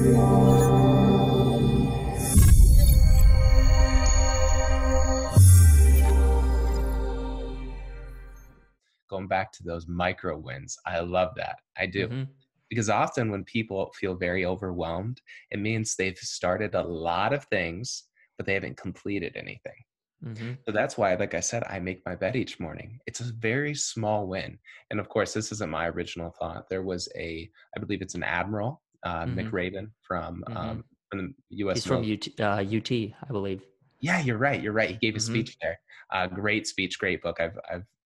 Going back to those micro wins, I love that. I do. Mm-hmm. Because often when people feel very overwhelmed, it means they've started a lot of things, but they haven't completed anything. Mm-hmm. So that's why, like I said, I make my bed each morning. It's a very small win. And of course, this isn't my original thought. There was I believe it's an admiral, Mm-hmm. McRaven Mm-hmm. from the U.S. He's from military. UT, I believe. Yeah, you're right. You're right. He gave a Mm-hmm. speech there. Great speech, great book. I've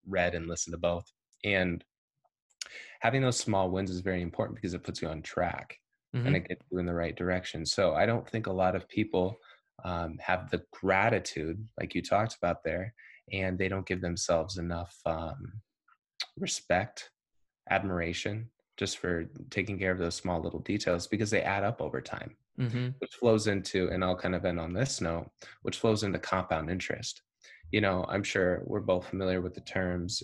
read and listened to both. And having those small wins is very important because it puts you on track and Mm-hmm. it gets you in the right direction. So I don't think a lot of people have the gratitude, like you talked about there, and they don't give themselves enough respect, admiration, just for taking care of those small little details because they add up over time, Mm-hmm. which flows into, and I'll kind of end on this note, which flows into compound interest. I'm sure we're both familiar with the terms.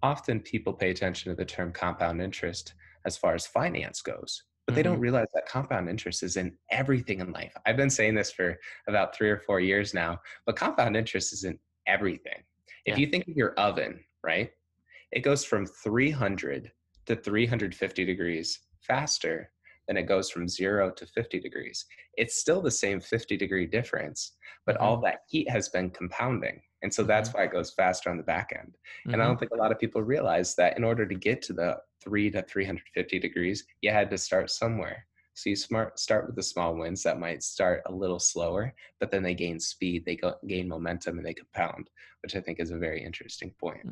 Often people pay attention to the term compound interest as far as finance goes, but they don't Mm-hmm. realize that compound interest is in everything in life. I've been saying this for about 3 or 4 years now, but compound interest is in everything. If Yeah. you think of your oven, right, it goes from 300 to 350 degrees faster than it goes from 0 to 50 degrees. It's still the same 50-degree difference, but Mm-hmm. all that heat has been compounding. And so Mm-hmm. that's why it goes faster on the back end. And I Mm-hmm. don't think a lot of people realize that in order to get to the 3 to 350 degrees, you had to start somewhere. So you start with the small wins that might start a little slower, but then they gain speed, gain momentum, and they compound, which I think is a very interesting point.